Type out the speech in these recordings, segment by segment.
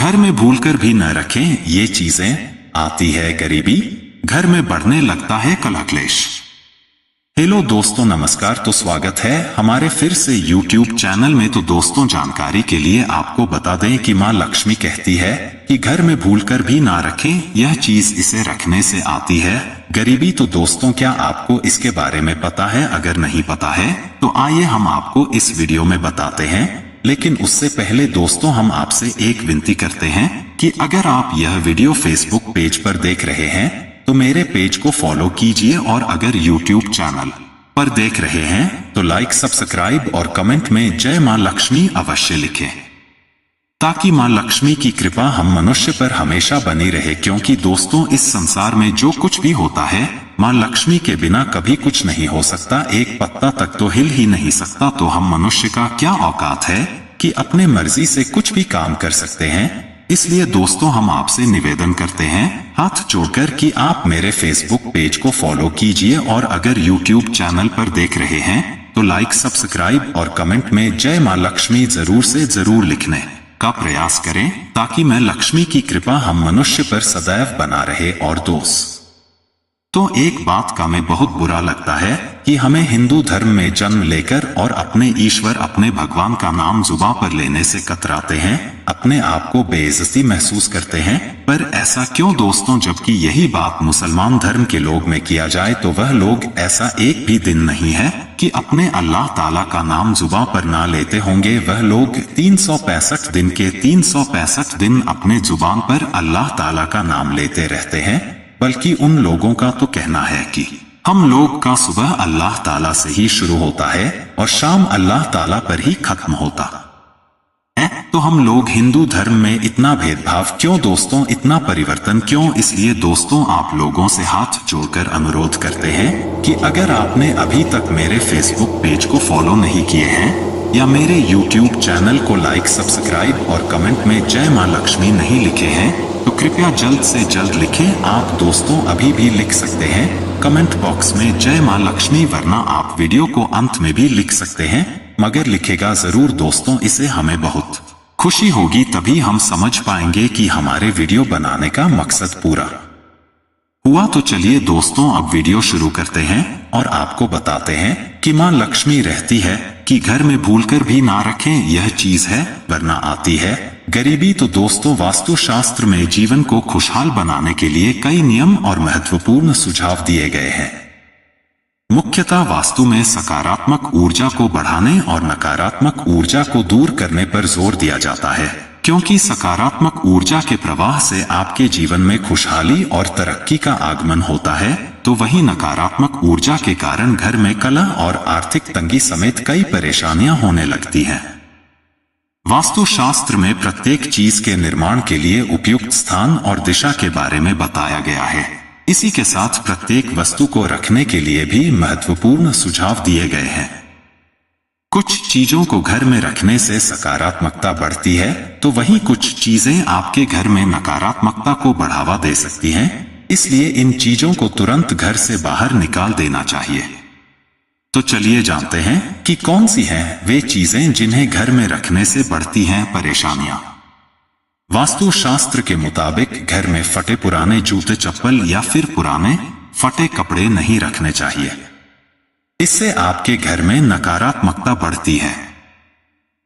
घर में भूलकर भी न रखें ये चीजें, आती है गरीबी, घर में बढ़ने लगता है कलह क्लेश। हेलो दोस्तों, नमस्कार। तो स्वागत है हमारे फिर से YouTube चैनल में। तो दोस्तों, जानकारी के लिए आपको बता दें कि माँ लक्ष्मी कहती है कि घर में भूलकर भी ना रखें यह चीज, इसे रखने से आती है गरीबी। तो दोस्तों, क्या आपको इसके बारे में पता है? अगर नहीं पता है तो आइए हम आपको इस वीडियो में बताते हैं। लेकिन उससे पहले दोस्तों, हम आपसे एक विनती करते हैं कि अगर आप यह वीडियो फेसबुक पेज पर देख रहे हैं तो मेरे पेज को फॉलो कीजिए, और अगर YouTube चैनल पर देख रहे हैं तो लाइक, सब्सक्राइब और कमेंट में जय मां लक्ष्मी अवश्य लिखें, ताकि मां लक्ष्मी की कृपा हम मनुष्य पर हमेशा बनी रहे। क्योंकि दोस्तों, इस संसार में जो कुछ भी होता है मां लक्ष्मी के बिना कभी कुछ नहीं हो सकता। एक पत्ता तक तो हिल ही नहीं सकता। तो हम मनुष्य का क्या औकात है कि अपने मर्जी से कुछ भी काम कर सकते हैं। इसलिए दोस्तों, हम आपसे निवेदन करते हैं हाथ जोड़कर कि आप मेरे फेसबुक पेज को फॉलो कीजिए, और अगर YouTube चैनल पर देख रहे हैं तो लाइक, सब्सक्राइब और कमेंट में जय मां लक्ष्मी जरूर से जरूर लिखने का प्रयास करें, ताकि मैं लक्ष्मी की कृपा हम मनुष्य पर सदैव बना रहे। और दोस्त, तो एक बात का मैं बहुत बुरा लगता है कि हमें हिंदू धर्म में जन्म लेकर और अपने ईश्वर, अपने भगवान का नाम जुबान पर लेने से कतराते हैं, अपने आप को बेइज्जती महसूस करते हैं। पर ऐसा क्यों दोस्तों? जबकि यही बात मुसलमान धर्म के लोग में किया जाए तो वह लोग ऐसा एक भी दिन नहीं है कि अपने अल्लाह ताला का नाम जुबान पर ना लेते होंगे। वह लोग 365 दिन के 365 दिन अपने जुबान पर अल्लाह ताला का नाम लेते रहते हैं। बल्कि उन लोगों का तो कहना है कि हम लोग का सुबह अल्लाह ताला से ही शुरू होता है और शाम अल्लाह ताला पर ही खत्म होता है। तो हम लोग हिंदू धर्म में इतना भेदभाव क्यों दोस्तों? इतना परिवर्तन क्यों? इसलिए दोस्तों, आप लोगों से हाथ जोड़कर अनुरोध करते हैं कि अगर आपने अभी तक मेरे फेसबुक पेज को फॉलो नहीं किए हैं या मेरे YouTube चैनल को लाइक, सब्सक्राइब और कमेंट में जय मां लक्ष्मी नहीं लिखे हैं तो कृपया जल्द से जल्द लिखें। आप दोस्तों अभी भी लिख सकते हैं कमेंट बॉक्स में जय मां लक्ष्मी, वरना आप वीडियो को अंत में भी लिख सकते हैं, मगर लिखेगा जरूर दोस्तों। इससे हमें बहुत खुशी होगी, तभी हम समझ पाएंगे कि हमारे वीडियो बनाने का मकसद पूरा हुआ। तो चलिए दोस्तों, अब वीडियो शुरू करते हैं और आपको बताते हैं कि मां लक्ष्मी रहती है कि घर में भूलकर भी ना रखें यह चीज है, वरना आती है गरीबी। तो दोस्तों, वास्तु शास्त्र में जीवन को खुशहाल बनाने के लिए कई नियम और महत्वपूर्ण सुझाव दिए गए हैं। मुख्यतः वास्तु में सकारात्मक ऊर्जा को बढ़ाने और नकारात्मक ऊर्जा को दूर करने पर जोर दिया जाता है, क्योंकि सकारात्मक ऊर्जा के प्रवाह से आपके जीवन में खुशहाली और तरक्की का आगमन होता है, तो वहीं नकारात्मक ऊर्जा के कारण घर में कलह और आर्थिक तंगी समेत कई परेशानियां होने लगती हैं। वास्तुशास्त्र में प्रत्येक चीज के निर्माण के लिए उपयुक्त स्थान और दिशा के बारे में बताया गया है। इसी के साथ प्रत्येक वस्तु को रखने के लिए भी महत्वपूर्ण सुझाव दिए गए हैं। कुछ चीजों को घर में रखने से सकारात्मकता बढ़ती है, तो वहीं कुछ चीजें आपके घर में नकारात्मकता को बढ़ावा दे सकती हैं। इसलिए इन चीजों को तुरंत घर से बाहर निकाल देना चाहिए। तो चलिए जानते हैं कि कौन सी हैं वे चीजें जिन्हें घर में रखने से बढ़ती हैं परेशानियां। वास्तु शास्त्र के मुताबिक घर में फटे पुराने जूते, चप्पल या फिर पुराने फटे कपड़े नहीं रखने चाहिए। इससे आपके घर में नकारात्मकता बढ़ती है।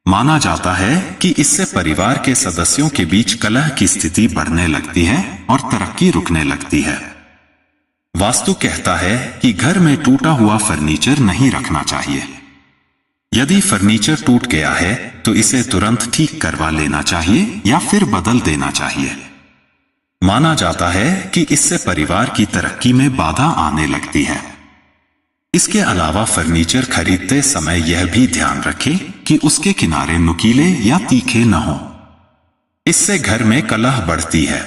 माना जाता है कि इससे परिवार के सदस्यों के बीच कलह की स्थिति बढ़ने लगती है और तरक्की रुकने लगती है। वास्तु कहता है कि घर में टूटा हुआ फर्नीचर नहीं रखना चाहिए। यदि फर्नीचर टूट गया है तो इसे तुरंत ठीक करवा लेना चाहिए या फिर बदल देना चाहिए। माना जाता है कि इससे परिवार की तरक्की में बाधा आने लगती है। इसके अलावा फर्नीचर खरीदते समय यह भी ध्यान रखें कि उसके किनारे नुकीले या तीखे न हो। इससे घर में कलह बढ़ती है।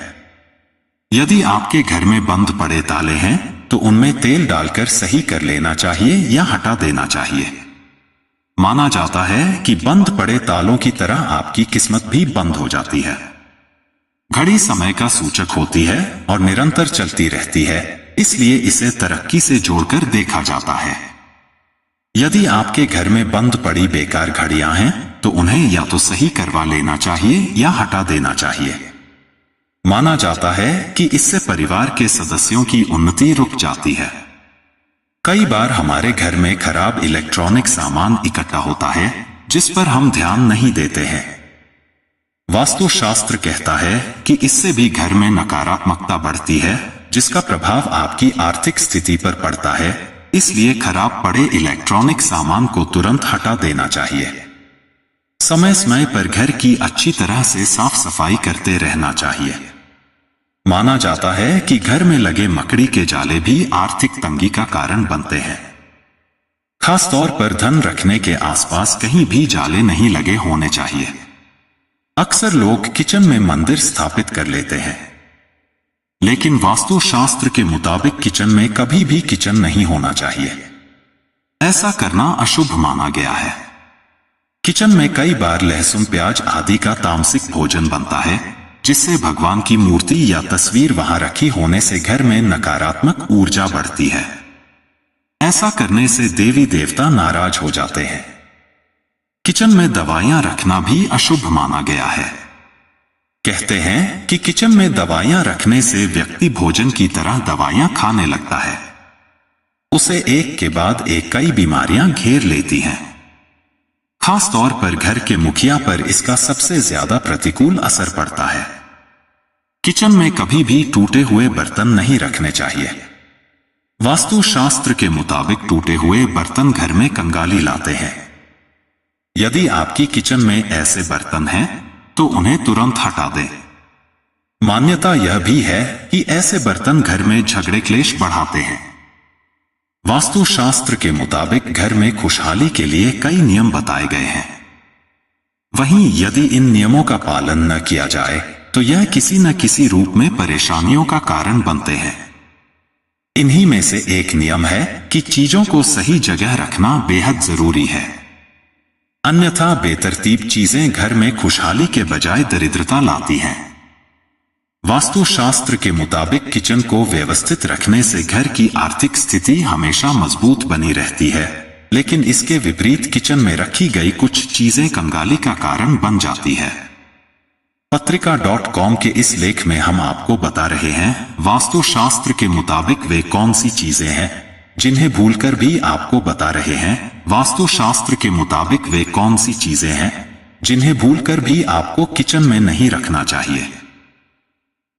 यदि आपके घर में बंद पड़े ताले हैं तो उनमें तेल डालकर सही कर लेना चाहिए या हटा देना चाहिए। माना जाता है कि बंद पड़े तालों की तरह आपकी किस्मत भी बंद हो जाती है। घड़ी समय का सूचक होती है और निरंतर चलती रहती है, इसलिए इसे तरक्की से जोड़कर देखा जाता है। यदि आपके घर में बंद पड़ी बेकार घड़ियां हैं तो उन्हें या तो सही करवा लेना चाहिए या हटा देना चाहिए। माना जाता है कि इससे परिवार के सदस्यों की उन्नति रुक जाती है। कई बार हमारे घर में खराब इलेक्ट्रॉनिक सामान इकट्ठा होता है जिस पर हम ध्यान नहीं देते हैं। वास्तुशास्त्र कहता है कि इससे भी घर में नकारात्मकता बढ़ती है, जिसका प्रभाव आपकी आर्थिक स्थिति पर पड़ता है। इसलिए खराब पड़े इलेक्ट्रॉनिक सामान को तुरंत हटा देना चाहिए। समय समय पर घर की अच्छी तरह से साफ सफाई करते रहना चाहिए। माना जाता है कि घर में लगे मकड़ी के जाले भी आर्थिक तंगी का कारण बनते हैं। खास तौर पर धन रखने के आसपास कहीं भी जाले नहीं लगे होने चाहिए। अक्सर लोग किचन में मंदिर स्थापित कर लेते हैं, लेकिन वास्तुशास्त्र के मुताबिक किचन में कभी भी किचन नहीं होना चाहिए। ऐसा करना अशुभ माना गया है। किचन में कई बार लहसुन, प्याज आदि का तामसिक भोजन बनता है, जिससे भगवान की मूर्ति या तस्वीर वहां रखी होने से घर में नकारात्मक ऊर्जा बढ़ती है। ऐसा करने से देवी देवता नाराज हो जाते हैं। किचन में दवाइयां रखना भी अशुभ माना गया है। कहते हैं कि किचन में दवाइयां रखने से व्यक्ति भोजन की तरह दवाइयां खाने लगता है। उसे एक के बाद एक कई बीमारियां घेर लेती हैं। खास तौर पर घर के मुखिया पर इसका सबसे ज्यादा प्रतिकूल असर पड़ता है। किचन में कभी भी टूटे हुए बर्तन नहीं रखने चाहिए। वास्तुशास्त्र के मुताबिक टूटे हुए बर्तन घर में कंगाली लाते हैं। यदि आपकी किचन में ऐसे बर्तन हैं, तो उन्हें तुरंत हटा दें। मान्यता यह भी है कि ऐसे बर्तन घर में झगड़े क्लेश बढ़ाते हैं। वास्तुशास्त्र के मुताबिक घर में खुशहाली के लिए कई नियम बताए गए हैं। वहीं यदि इन नियमों का पालन न किया जाए तो यह किसी न किसी रूप में परेशानियों का कारण बनते हैं। इन्हीं में से एक नियम है कि चीजों को सही जगह रखना बेहद जरूरी है। अन्यथा बेतरतीब चीजें घर में खुशहाली के बजाय दरिद्रता लाती हैं। वास्तुशास्त्र के मुताबिक किचन को व्यवस्थित रखने से घर की आर्थिक स्थिति हमेशा मजबूत बनी रहती है, लेकिन इसके विपरीत किचन में रखी गई कुछ चीजें कंगाली का कारण बन जाती है। पत्रिका.com के इस लेख में हम आपको बता रहे हैं वास्तुशास्त्र के मुताबिक वे कौन सी चीजें हैं जिन्हें भूलकर भी आपको बता रहे हैं वास्तुशास्त्र के मुताबिक वे कौन सी चीजें हैं जिन्हें भूलकर भी आपको किचन में नहीं रखना चाहिए।